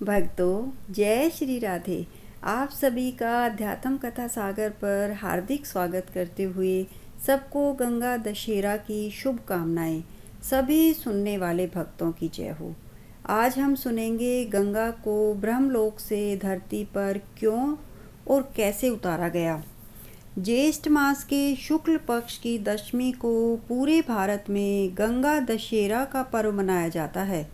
भक्तों, जय श्री राधे। आप सभी का अध्यात्म कथा सागर पर हार्दिक स्वागत करते हुए सबको गंगा दशहरा की शुभकामनाएं। सभी सुनने वाले भक्तों की जय हो। आज हम सुनेंगे गंगा को ब्रह्मलोक से धरती पर क्यों और कैसे उतारा गया। ज्येष्ठ मास के शुक्ल पक्ष की दशमी को पूरे भारत में गंगा दशहरा का पर्व मनाया जाता है।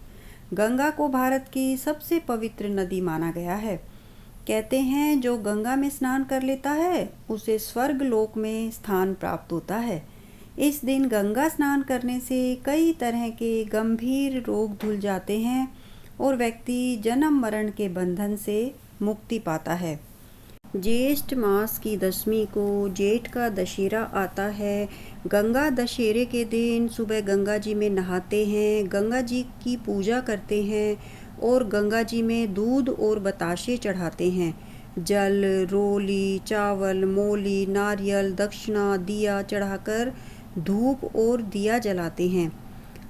गंगा को भारत की सबसे पवित्र नदी माना गया है। कहते हैं जो गंगा में स्नान कर लेता है उसे स्वर्ग लोक में स्थान प्राप्त होता है। इस दिन गंगा स्नान करने से कई तरह के गंभीर रोग धुल जाते हैं और व्यक्ति जन्म मरण के बंधन से मुक्ति पाता है। ज्येष्ठ मास की दशमी को जेठ का दशहरा आता है। गंगा दशहरे के दिन सुबह गंगा जी में नहाते हैं, गंगा जी की पूजा करते हैं और गंगा जी में दूध और बताशे चढ़ाते हैं। जल, रोली, चावल, मोली, नारियल, दक्षिणा, दिया चढ़ाकर धूप और दिया जलाते हैं।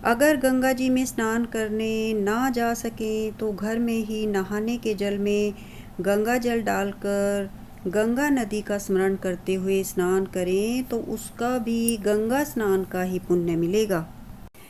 अगर गंगा जी में स्नान करने ना जा सकें तो घर में ही नहाने के जल में गंगा जल डालकर गंगा नदी का स्मरण करते हुए स्नान करें तो उसका भी गंगा स्नान का ही पुण्य मिलेगा।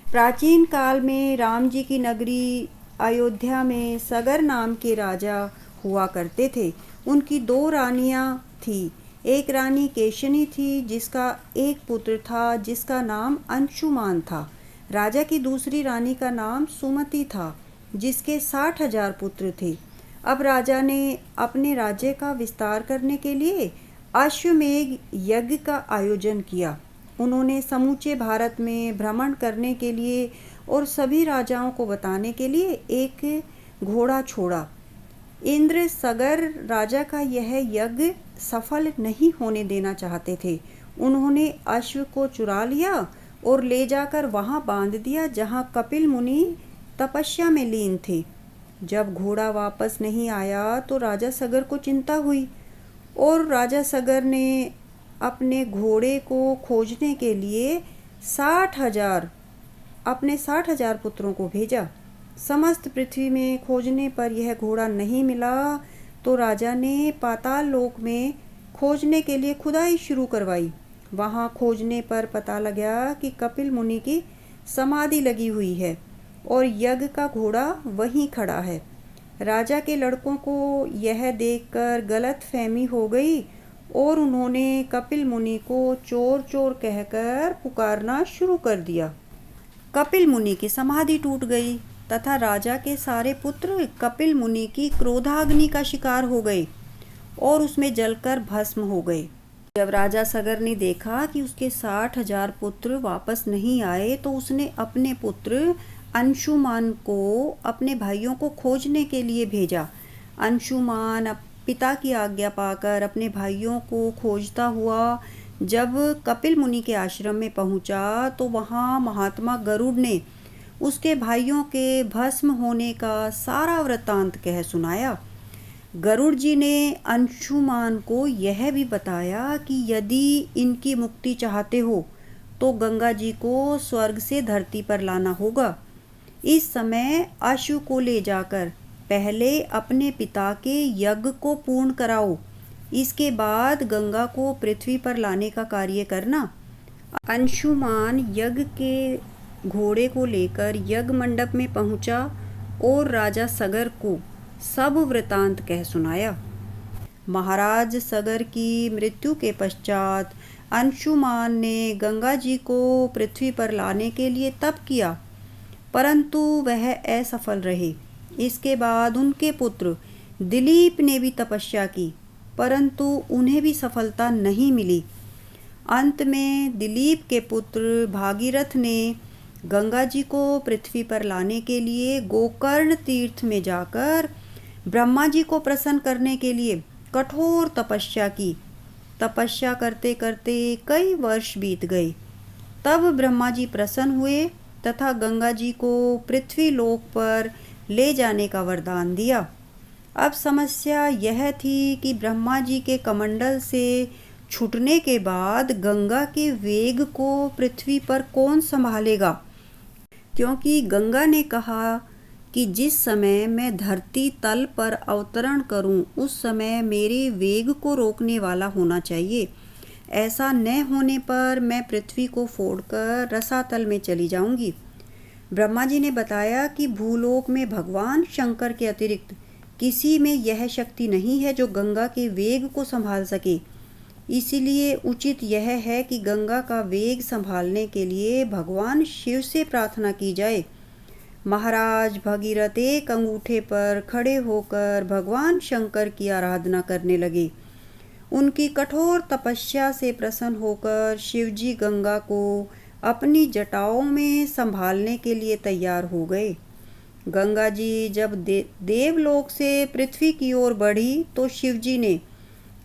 प्राचीन काल में राम जी की नगरी अयोध्या में सगर नाम के राजा हुआ करते थे। उनकी 2 रानियां थी। एक रानी केशनी थी जिसका एक पुत्र था जिसका नाम अंशुमान था। राजा की दूसरी रानी का नाम सुमति था जिसके 60,000 पुत्र थे। अब राजा ने अपने राज्य का विस्तार करने के लिए अश्वमेध यज्ञ का आयोजन किया। उन्होंने समूचे भारत में भ्रमण करने के लिए और सभी राजाओं को बताने के लिए एक घोड़ा छोड़ा। इंद्र सगर राजा का यह यज्ञ सफल नहीं होने देना चाहते थे। उन्होंने अश्व को चुरा लिया और ले जाकर वहां बांध दिया जहां कपिल मुनि तपस्या में लीन थे। जब घोड़ा वापस नहीं आया तो राजा सगर को चिंता हुई और राजा सगर ने अपने घोड़े को खोजने के लिए 60,000 अपने 60,000 पुत्रों को भेजा। समस्त पृथ्वी में खोजने पर यह घोड़ा नहीं मिला तो राजा ने पाताल लोक में खोजने के लिए खुदाई शुरू करवाई। वहां खोजने पर पता लगा कि कपिल मुनि की समाधि लगी हुई है और यज्ञ का घोड़ा वहीं खड़ा है। राजा के लड़कों को यह देखकर गलतफहमी हो गई और उन्होंने कपिल मुनि को चोर चोर कहकर पुकारना शुरू कर दिया। कपिल मुनि की समाधि टूट गई तथा राजा के सारे पुत्र कपिल मुनि की क्रोधाग्नि का शिकार हो गए और उसमें जलकर भस्म हो गए। जब राजा सगर ने देखा कि उसके 60,000 पुत्र वापस नहीं आए तो उसने अपने पुत्र अंशुमान को अपने भाइयों को खोजने के लिए भेजा। अंशुमान पिता की आज्ञा पाकर अपने भाइयों को खोजता हुआ जब कपिल मुनि के आश्रम में पहुंचा तो वहां महात्मा गरुड़ ने उसके भाइयों के भस्म होने का सारा वृत्तांत कह सुनाया। गरुड़ जी ने अंशुमान को यह भी बताया कि यदि इनकी मुक्ति चाहते हो तो गंगा जी को स्वर्ग से धरती पर लाना होगा। इस समय अश्व को ले जाकर पहले अपने पिता के यज्ञ को पूर्ण कराओ, इसके बाद गंगा को पृथ्वी पर लाने का कार्य करना। अंशुमान यज्ञ के घोड़े को लेकर यज्ञ मंडप में पहुंचा और राजा सगर को सब वृतांत कह सुनाया। महाराज सगर की मृत्यु के पश्चात अंशुमान ने गंगा जी को पृथ्वी पर लाने के लिए तप किया परंतु वह असफल रहे। इसके बाद उनके पुत्र दिलीप ने भी तपस्या की परंतु उन्हें भी सफलता नहीं मिली। अंत में दिलीप के पुत्र भागीरथ ने गंगा जी को पृथ्वी पर लाने के लिए गोकर्ण तीर्थ में जाकर ब्रह्मा जी को प्रसन्न करने के लिए कठोर तपस्या की। तपस्या करते करते कई वर्ष बीत गए। तब ब्रह्मा जी प्रसन्न हुए तथा गंगा जी को पृथ्वी लोक पर ले जाने का वरदान दिया। अब समस्या यह थी कि ब्रह्मा जी के कमंडल से छूटने के बाद गंगा के वेग को पृथ्वी पर कौन संभालेगा, क्योंकि गंगा ने कहा कि जिस समय मैं धरती तल पर अवतरण करूं, उस समय मेरे वेग को रोकने वाला होना चाहिए। ऐसा न होने पर मैं पृथ्वी को फोड़कर रसातल में चली जाऊंगी। ब्रह्मा जी ने बताया कि भूलोक में भगवान शंकर के अतिरिक्त किसी में यह शक्ति नहीं है जो गंगा के वेग को संभाल सके। इसीलिए उचित यह है कि गंगा का वेग संभालने के लिए भगवान शिव से प्रार्थना की जाए। महाराज भगीरथ एक अंगूठे पर खड़े होकर भगवान शंकर की आराधना करने लगे। उनकी कठोर तपस्या से प्रसन्न होकर शिवजी गंगा को अपनी जटाओं में संभालने के लिए तैयार हो गए। गंगा जी जब देवलोक से पृथ्वी की ओर बढ़ी तो शिवजी ने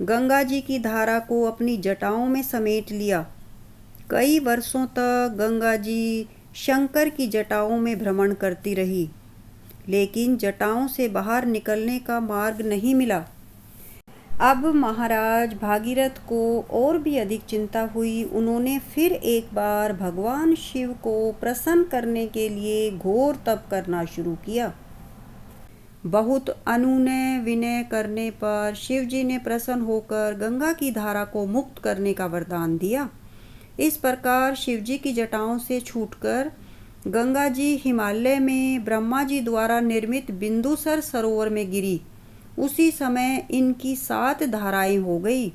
गंगा जी की धारा को अपनी जटाओं में समेट लिया। कई वर्षों तक गंगा जी शंकर की जटाओं में भ्रमण करती रही, लेकिन जटाओं से बाहर निकलने का मार्ग नहीं मिला। अब महाराज भागीरथ को और भी अधिक चिंता हुई। उन्होंने फिर एक बार भगवान शिव को प्रसन्न करने के लिए घोर तप करना शुरू किया। बहुत अनुनय विनय करने पर शिवजी ने प्रसन्न होकर गंगा की धारा को मुक्त करने का वरदान दिया। इस प्रकार शिवजी की जटाओं से छूटकर गंगा जी हिमालय में ब्रह्मा जी द्वारा निर्मित बिंदुसर सरोवर में गिरी। उसी समय इनकी 7 धाराएं हो गई।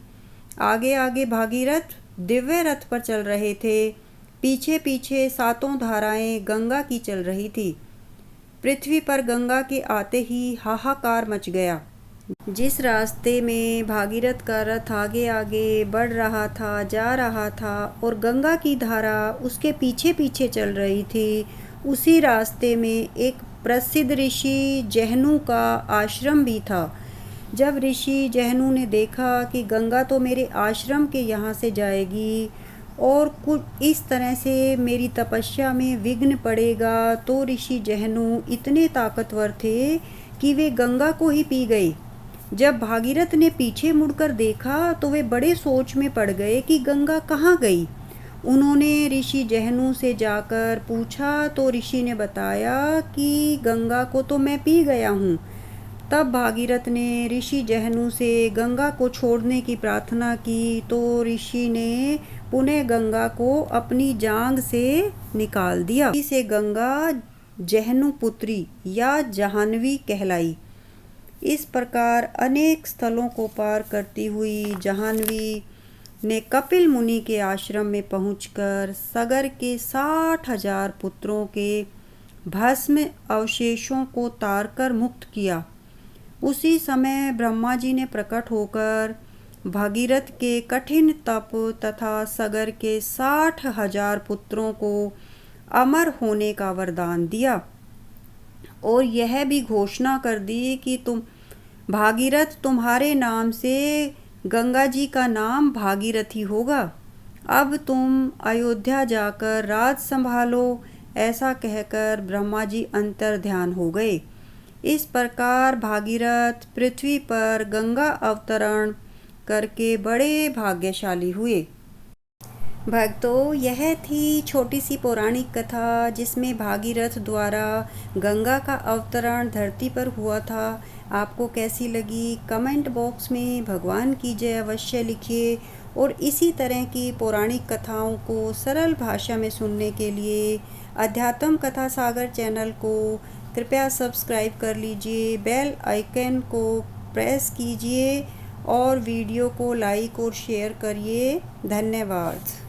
आगे आगे भागीरथ दिव्य रथ पर चल रहे थे, पीछे पीछे 7 धाराएं गंगा की चल रही थी। पृथ्वी पर गंगा के आते ही हाहाकार मच गया। जिस रास्ते में भागीरथ का रथ आगे आगे बढ़ रहा था, जा रहा था और गंगा की धारा उसके पीछे पीछे चल रही थी, उसी रास्ते में एक प्रसिद्ध ऋषि जहनु का आश्रम भी था। जब ऋषि जहनु ने देखा कि गंगा तो मेरे आश्रम के यहाँ से जाएगी और कुछ इस तरह से मेरी तपस्या में विघ्न पड़ेगा, तो ऋषि जहनु इतने ताकतवर थे कि वे गंगा को ही पी गए। जब भागीरथ ने पीछे मुड़कर देखा तो वे बड़े सोच में पड़ गए कि गंगा कहाँ गई। उन्होंने ऋषि जहनु से जाकर पूछा तो ऋषि ने बताया कि गंगा को तो मैं पी गया हूँ। तब भागीरथ ने ऋषि जहनु से गंगा को छोड़ने की प्रार्थना की तो ऋषि ने पुनः गंगा को अपनी जांघ से निकाल दिया। इसे गंगा जहनु पुत्री या जाह्नवी कहलाई। इस प्रकार अनेक स्थलों को पार करती हुई जाह्नवी ने कपिल मुनि के आश्रम में पहुंचकर सगर के 60,000 पुत्रों के भस्म अवशेषों को तारकर मुक्त किया। उसी समय ब्रह्मा जी ने प्रकट होकर भागीरथ के कठिन तप तथा सगर के 60,000 पुत्रों को अमर होने का वरदान दिया और यह भी घोषणा कर दी कि भागीरथ तुम्हारे नाम से गंगा जी का नाम भागीरथी होगा। अब तुम अयोध्या जाकर राज संभालो। ऐसा कहकर ब्रह्मा जी अंतर ध्यान हो गए। इस प्रकार भागीरथ पृथ्वी पर गंगा अवतरण करके बड़े भाग्यशाली हुए। भक्तों, यह थी छोटी सी पौराणिक कथा जिसमें भागीरथ द्वारा गंगा का अवतरण धरती पर हुआ था। आपको कैसी लगी कमेंट बॉक्स में भगवान की जय अवश्य लिखिए और इसी तरह की पौराणिक कथाओं को सरल भाषा में सुनने के लिए अध्यात्म कथा सागर चैनल को कृपया सब्सक्राइब कर लीजिए। बेल आइकन को प्रेस कीजिए और वीडियो को लाइक और शेयर करिए। धन्यवाद।